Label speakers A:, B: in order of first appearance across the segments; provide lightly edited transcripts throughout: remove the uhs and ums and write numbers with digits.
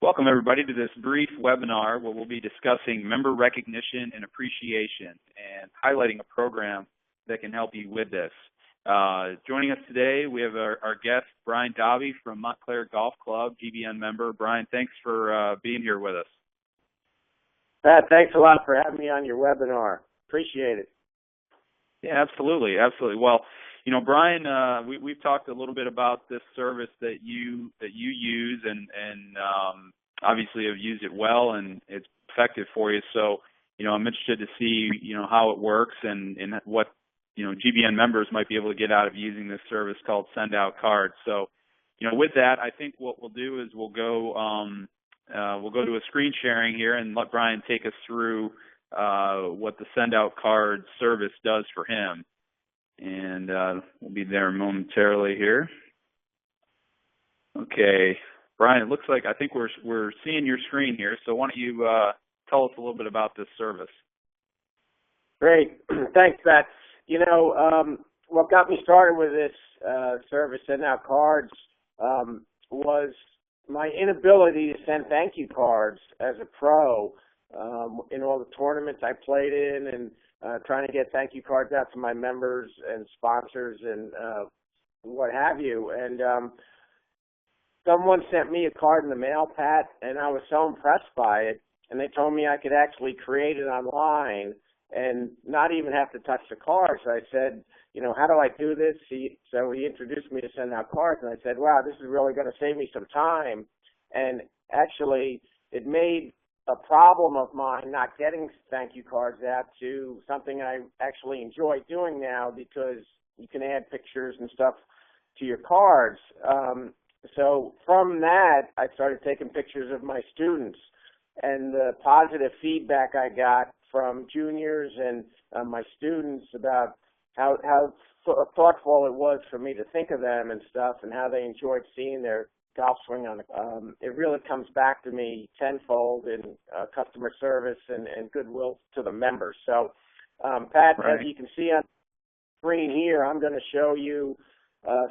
A: Welcome everybody to this brief webinar where we'll be discussing member recognition and appreciation and highlighting a program that can help you with this. Joining us today, we have our guest, Brian Dobby from Montclair Golf Club, GBN member. Brian, thanks for being here with us.
B: Pat, thanks a lot for having me on your webinar. Appreciate it.
A: Yeah, absolutely. Well, you know, Brian, we've talked a little bit about this service that you use, and obviously have used it well, and it's effective for you. So, you know, I'm interested to see, you know, how it works and what, you know, GBN members might be able to get out of using this service called SendOutCards. So, you know, with that, I think what we'll do is we'll go to a screen sharing here and let Brian take us through what the SendOutCards service does for him. And we'll be there momentarily here. Okay, Brian, it looks like I think we're seeing your screen here. So why don't you tell us a little bit about this service?
B: Great, thanks, Pat. You know, what got me started with this service, SendOutCards, was my inability to send thank you cards as a pro in all the tournaments I played in, and trying to get thank you cards out to my members and sponsors and what have you. And someone sent me a card in the mail, Pat, and I was so impressed by it. And they told me I could actually create it online and not even have to touch the card. So I said, you know, how do I do this? So he introduced me to SendOutCards, and I said, wow, this is really going to save me some time. And actually, it made a problem of mine not getting thank you cards out to something I actually enjoy doing now, because you can add pictures and stuff to your cards. So from that, I started taking pictures of my students, and the positive feedback I got from juniors and my students about how thoughtful it was for me to think of them and stuff, and how they enjoyed seeing their golf swing on it really comes back to me tenfold in customer service and goodwill to the members. So, Pat,
A: right.
B: As you can see on the screen here, I'm going to show you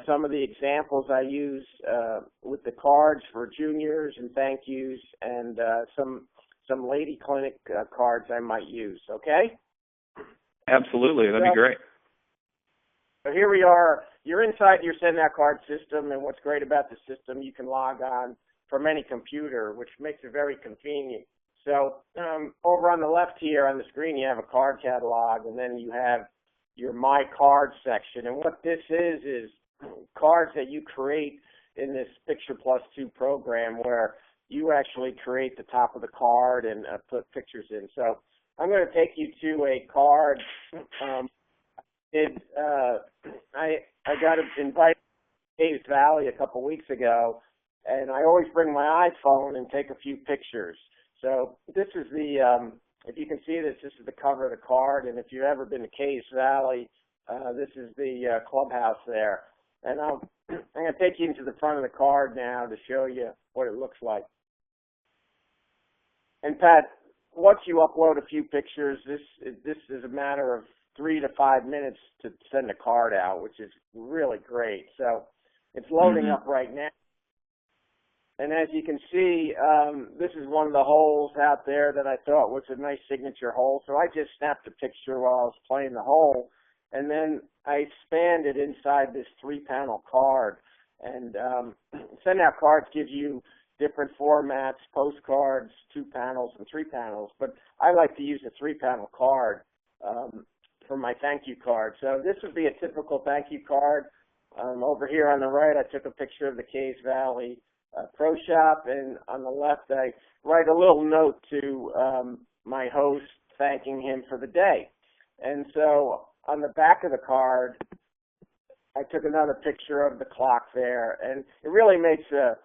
B: some of the examples I use with the cards for juniors and thank yous, and some lady clinic cards I might use. Okay?
A: Absolutely, that'd be great.
B: So here we are. You're inside your SendOutCard system, and what's great about the system, you can log on from any computer, which makes it very convenient. So over on the left here on the screen, you have a card catalog, and then you have your My Cards section. And what this is cards that you create in this Picture Plus 2 program, where you actually create the top of the card and put pictures in. So I'm going to take you to a card. I got invited to Caves Valley a couple weeks ago, and I always bring my iPhone and take a few pictures. So this is the, if you can see this is the cover of the card, and if you've ever been to Caves Valley, this is the clubhouse there. And I'm going to take you into the front of the card now to show you what it looks like. And Pat, once you upload a few pictures, this is a matter of 3 to 5 minutes to send a card out, which is really great. So it's loading up right now. And as you can see, this is one of the holes out there that I thought was a nice signature hole. So I just snapped a picture while I was playing the hole, and then I expanded inside this 3-panel card. And SendOutCards gives you different formats, postcards, 2 panels, and 3 panels. But I like to use a 3-panel card for my thank you card. So this would be a typical thank you card. Over here on the right, I took a picture of the Caves Valley Pro Shop, and on the left, I write a little note to my host thanking him for the day. And so on the back of the card, I took another picture of the clock there, and it really makes a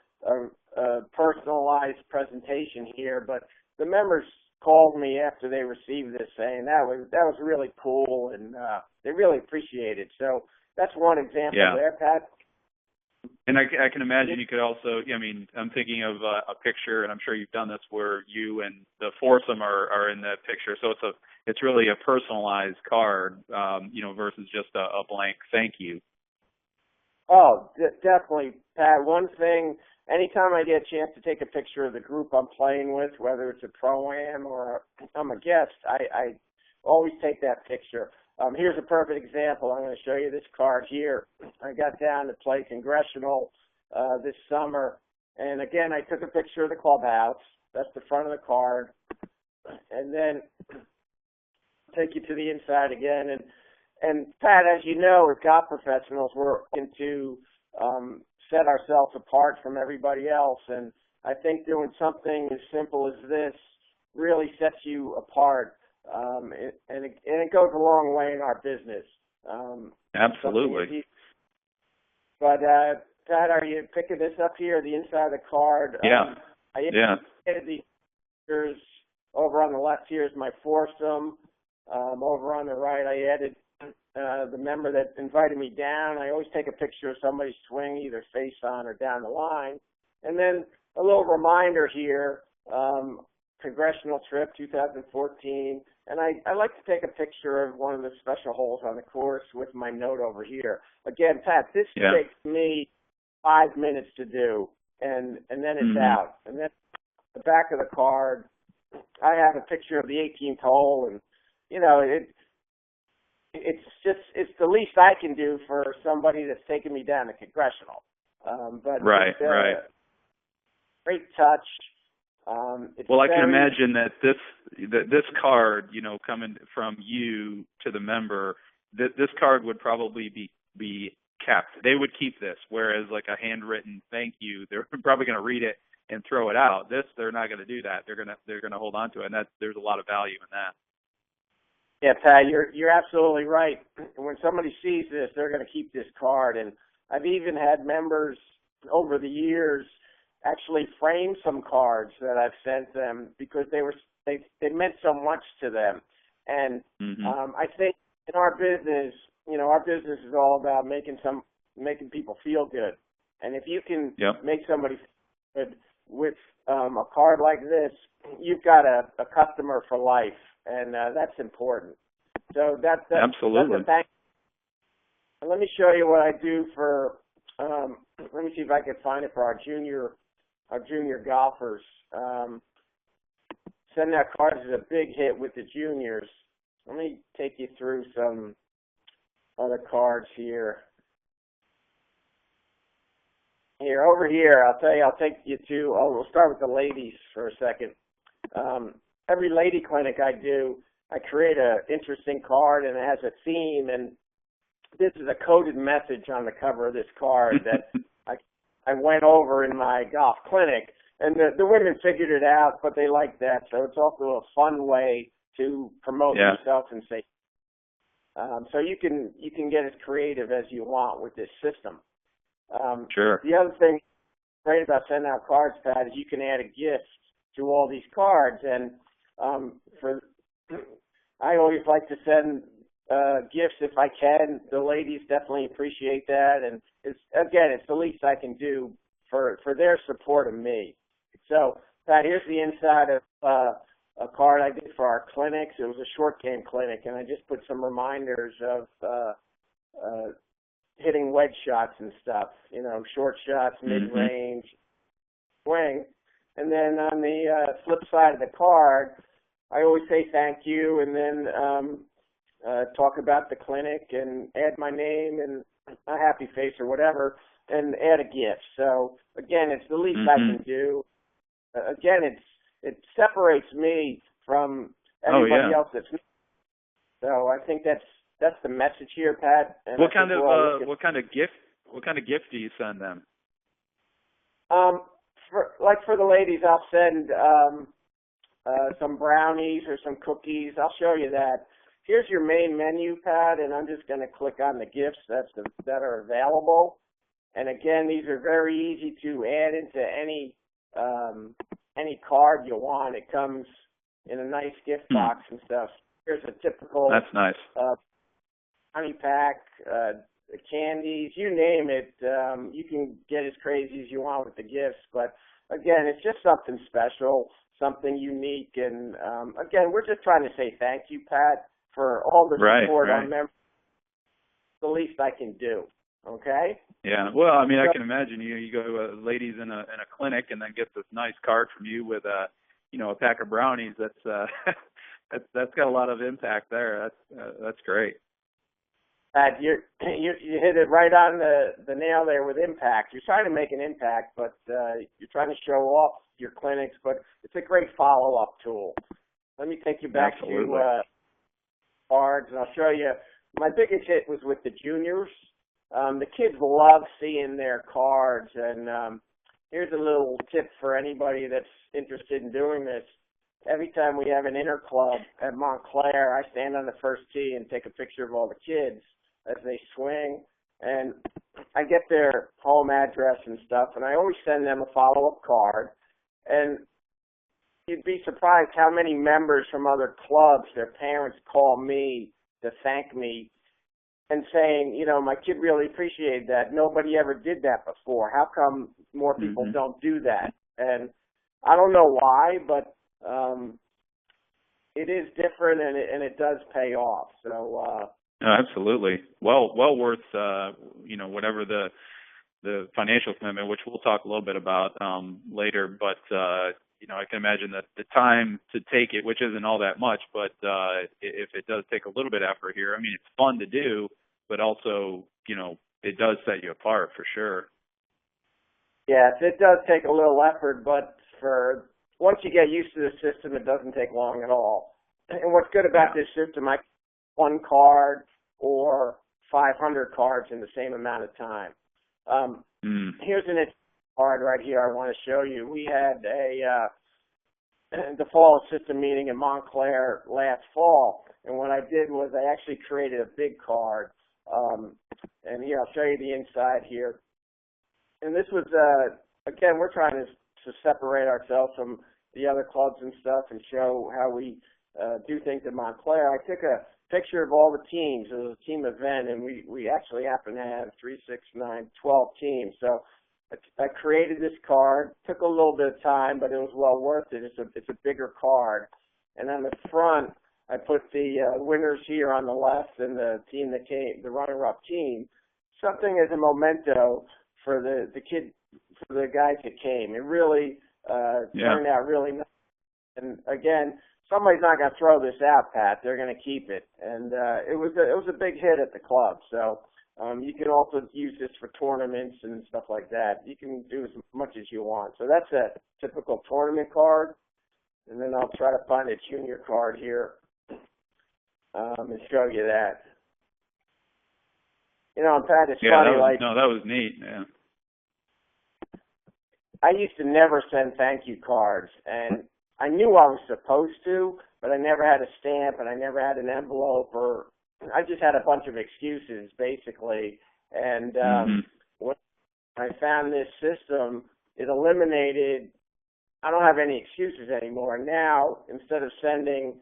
B: personalized presentation here. But the members called me after they received this saying that was really cool, and they really appreciate it. So that's one example there, Pat.
A: And I can imagine you could also, I mean, I'm thinking of a picture, and I'm sure you've done this, where you and the foursome are in that picture. So it's really a personalized card, you know, versus just a blank thank you.
B: Oh, definitely, Pat. One thing anytime I get a chance to take a picture of the group I'm playing with, whether it's a pro-am or I'm a guest, I always take that picture. Here's a perfect example. I'm going to show you this card here. I got down to play Congressional this summer, and again, I took a picture of the clubhouse. That's the front of the card. And then take you to the inside again. And Pat, as you know, as golf professionals, we're looking to set ourselves apart from everybody else. And I think doing something as simple as this really sets you apart. And it goes a long way in our business.
A: Absolutely.
B: But Pat, are you picking this up here, the inside of the card?
A: Yeah.
B: I added these pictures. Over on the left here is my foursome. Over on the right, I added the member that invited me down. I always take a picture of somebody's swing, either face on or down the line. And then a little reminder here, Congressional trip 2014. And I like to take a picture of one of the special holes on the course with my note over here. Again, Pat, this takes me 5 minutes to do, and then it's out. And then the back of the card, I have a picture of the 18th hole, and you know it's the least I can do for somebody that's taking me down to Congressional. But
A: right.
B: Great touch.
A: Well, I can imagine that this card, you know, coming from you to the member, this card would probably be kept. They would keep this, whereas like a handwritten thank you, they're probably going to read it and throw it out. This, they're not going to do that. They're going to hold on to it, and there's a lot of value in that.
B: Yeah, Pat, you're absolutely right. When somebody sees this, they're going to keep this card. And I've even had members over the years actually frame some cards that I've sent them because they meant so much to them. And I think in our business, you know, our business is all about making people feel good. And if you can make somebody feel good with a card like this, you've got a customer for life, and that's important. So that's
A: absolutely.
B: That's a thank. And let me show you what I do for. Let me see if I can find it for our junior golfers. SendOutCards is a big hit with the juniors. Let me take you through some other cards here. Over here, I'll take you to, we'll start with the ladies for a second. Every lady clinic I do, I create an interesting card, and it has a theme, and this is a coded message on the cover of this card that I went over in my golf clinic, and the women figured it out, but they like that, so it's also a fun way to promote yourself and say, so you can get as creative as you want with this system.
A: Sure.
B: The other thing great about SendOutCards, Pat, is you can add a gift to all these cards, and I always like to send gifts if I can. The ladies definitely appreciate that, and it's the least I can do for their support of me. So, Pat, here's the inside of a card I did for our clinics. It was a short game clinic, and I just put some reminders of hitting wedge shots and stuff, you know, short shots, mid-range, swing. And then on the flip side of the card, I always say thank you, and then talk about the clinic and add my name and a happy face or whatever, and add a gift. So, again, it's the least I can do. Again, it separates me from everybody else that's me. So I think that's the message here, Pat. And
A: what kind of gift do you send them?
B: For the ladies, I'll send some brownies or some cookies. I'll show you that. Here's your main menu, Pat, and I'm just going to click on the gifts that are available. And again, these are very easy to add into any card you want. It comes in a nice gift box and stuff. Here's a typical.
A: That's nice.
B: Honey pack, candies, you name it. You can get as crazy as you want with the gifts, but again, it's just something special, something unique, and again, we're just trying to say thank you, Pat, for all the support on members. The least I can do. Okay?
A: Yeah. Well, I mean, I
B: So,
A: can imagine you go to a ladies in a clinic and then get this nice card from you with a pack of brownies. That's that's got a lot of impact there. That's great.
B: Pat, you hit it right on the nail there with impact. You're trying to make an impact, but you're trying to show off your clinics, but it's a great follow-up tool. Let me take you back
A: Absolutely.
B: to cards, and I'll show you. My biggest hit was with the juniors. The kids love seeing their cards, and here's a little tip for anybody that's interested in doing this. Every time we have an interclub at Montclair, I stand on the first tee and take a picture of all the kids as they swing, and I get their home address and stuff, and I always send them a follow-up card. And you'd be surprised how many members from other clubs, their parents call me to thank me and saying, my kid really appreciated that. Nobody ever did that before. How come more people don't do that? And I don't know why, but it is different, and it does pay off. So
A: absolutely. Well worth whatever the financial commitment, which we'll talk a little bit about later. But I can imagine that the time to take it, which isn't all that much, but if it does take a little bit of effort here, I mean, it's fun to do, but also it does set you apart for sure.
B: Yes, it does take a little effort, but once you get used to the system, it doesn't take long at all. And what's good about this system, I one card or 500 cards in the same amount of time. Here's an card right here I want to show you. We had the fall system meeting in Montclair last fall, and what I did was I actually created a big card. And here, I'll show you the inside here. And this was, again, we're trying to separate ourselves from the other clubs and stuff and show how we do things at Montclair. I took a picture of all the teams. It was a team event, and we actually happen to have 3, 6, 9, 12 teams. So I created this card. Took a little bit of time, but it was well worth it. It's a bigger card. And on the front, I put the winners here on the left and the team that came, the runner-up team. Something as a memento for the guys that came. It really turned out really nice. And again, somebody's not going to throw this out, Pat. They're going to keep it. And it was a big hit at the club. So you can also use this for tournaments and stuff like that. You can do as much as you want. So that's a typical tournament card. And then I'll try to find a junior card here and show you that. Pat, it's funny.
A: That was neat. Yeah.
B: I used to never send thank you cards, and I knew I was supposed to, but I never had a stamp, and I never had an envelope, or I just had a bunch of excuses, basically. And when I found this system, it eliminated, I don't have any excuses anymore. Now, instead of sending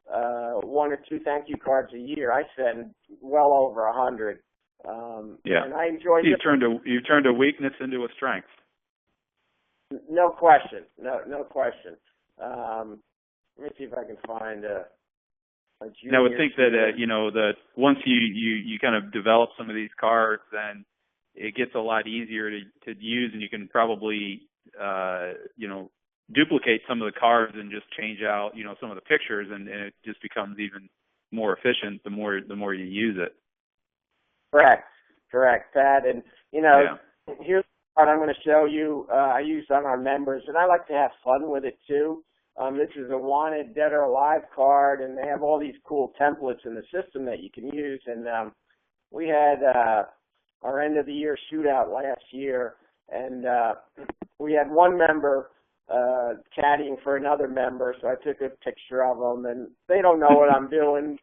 B: 1 or 2 thank you cards a year, I send well over 100. And I enjoy it.
A: You turned a weakness into a strength.
B: No question. No question. Let me see if I can find a junior.
A: And I would think that that once you kind of develop some of these cards, then it gets a lot easier to use, and you can probably duplicate some of the cards and just change out some of the pictures, and it just becomes even more efficient the more you use it. Correct, Pat. And
B: here's what I'm going to show you. I use on our members, and I like to have fun with it too. This is a wanted dead or alive card, and they have all these cool templates in the system that you can use. And we had our end of the year shootout last year, and we had one member caddying for another member, so I took a picture of them, and they don't know what I'm doing.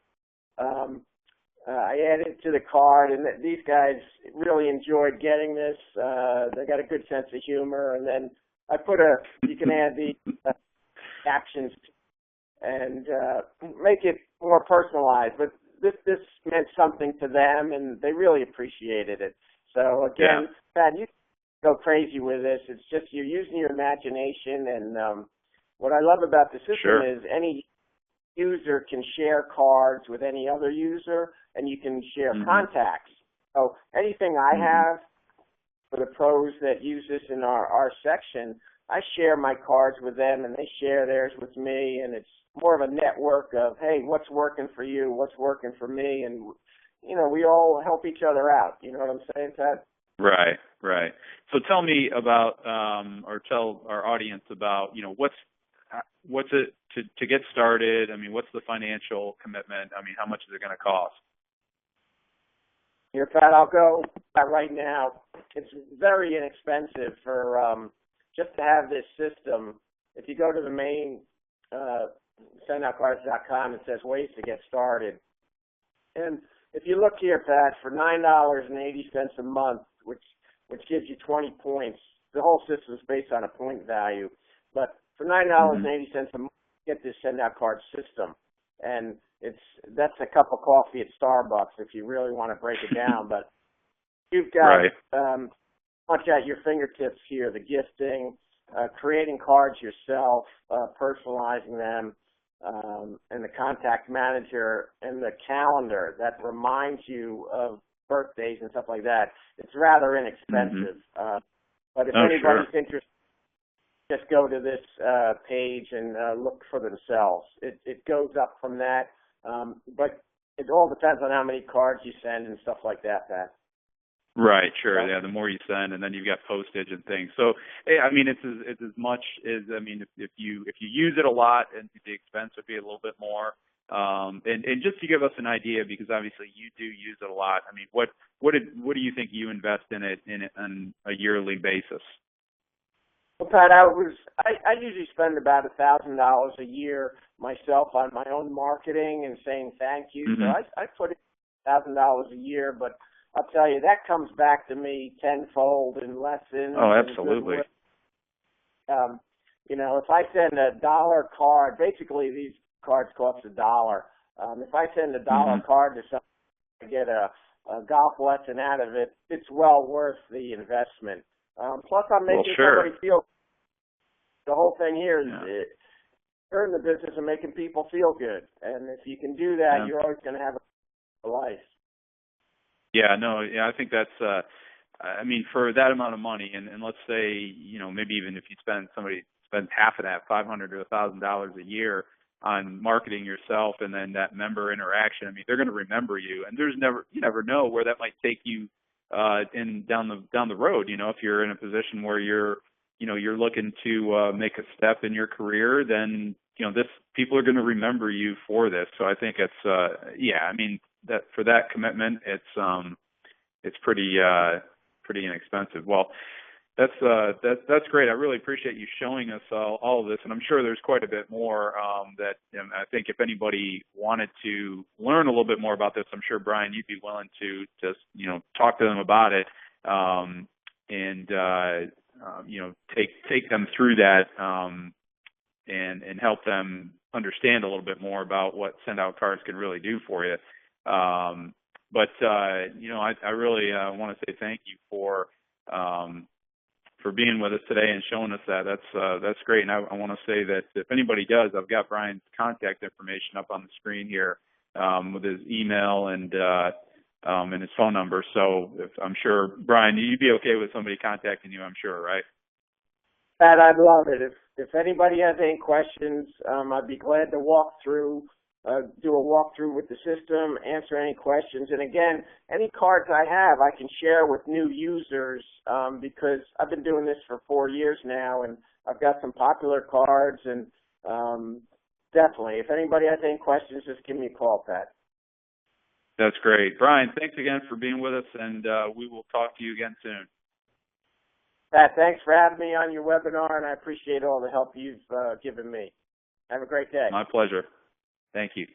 B: I added it to the card, and these guys really enjoyed getting this. They got a good sense of humor, and then I put you can add the captions and make it more personalized. But this meant something to them, and they really appreciated it. So again, Pat, you can go crazy with this. It's just you're using your imagination, and what I love about the system is any user can share cards with any other user, and you can share contacts. So anything I have for the pros that use this in our section, I share my cards with them and they share theirs with me, and it's more of a network of, hey, what's working for you, what's working for me, and, you know, we all help each other out. You know what I'm saying, Pat?
A: Right, right. So tell me about, or tell our audience about, you know, what's it to get started? I mean, what's the financial commitment? I mean, how much is it going to cost?
B: Here, Pat, I'll go right now. It's very inexpensive for just to have this system. If you go to the main SendOutCards.com, it says ways to get started. And if you look here, Pat, for $9.80 a month, which gives you 20 points, the whole system is based on a point value. But for $9.80 a month, you get this SendOutCards system. And that's a cup of coffee at Starbucks if you really want to break it down. But you've got much at your fingertips here: the gifting, creating cards yourself, personalizing them, and the contact manager and the calendar that reminds you of birthdays and stuff like that. It's rather inexpensive. But if anybody's interested, just go to this page and look for themselves. It goes up from that, but it all depends on how many cards you send and stuff like that, Pat.
A: Right, sure. Yeah, the more you send, and then you've got postage and things. So, I mean, it's as much as, I mean, if you use it a lot, and the expense would be a little bit more. And just to give us an idea, because obviously you do use it a lot. I mean, what do you think you invest in it on a yearly basis?
B: Well, Pat, I usually spend about $1,000 a year myself on my own marketing and saying thank you. So I put in $1,000 a year, but I'll tell you, that comes back to me tenfold in lessons.
A: Oh, absolutely.
B: You know, if I send a $1 card, basically these cards cost $1. If I send a $1 card to someone to get a golf lesson out of it, it's well worth the investment. Plus, I'm making somebody feel. The whole thing here is you're in the business of making people feel good, and if you can do that, you're always going to have a life. Yeah,
A: no, I think that's. I mean, for that amount of money, and let's say, you know, maybe even if somebody spends half of that, $500 or $1,000 a year on marketing yourself, and then that member interaction. I mean, they're going to remember you, and you never know where that might take you down the road. You know, if you're in a position where you're looking to make a step in your career, then, you know, people are going to remember you for this. So I think it's I mean, that for that commitment, it's pretty inexpensive. Well, that's great. I really appreciate you showing us all of this, and I'm sure there's quite a bit more that I think if anybody wanted to learn a little bit more about this, I'm sure, Brian, you'd be willing to just, you know, talk to them about it and you know, take them through that and help them understand a little bit more about what SendOutCards can really do for you. But you know, I really want to say thank you for being with us today and showing us that. That's great. And I want to say that if anybody does, I've got Brian's contact information up on the screen here with his email and his phone number. So I'm sure, Brian, you'd be okay with somebody contacting you, I'm sure, right?
B: Pat, I'd love it. If anybody has any questions, I'd be glad to do a walkthrough with the system, answer any questions. And again, any cards I have, I can share with new users because I've been doing this for 4 years now, and I've got some popular cards. And definitely, if anybody has any questions, just give me a call, Pat.
A: That's great. Brian, thanks again for being with us, and we will talk to you again soon.
B: Pat, thanks for having me on your webinar, and I appreciate all the help you've given me. Have a great day.
A: My pleasure. Thank you.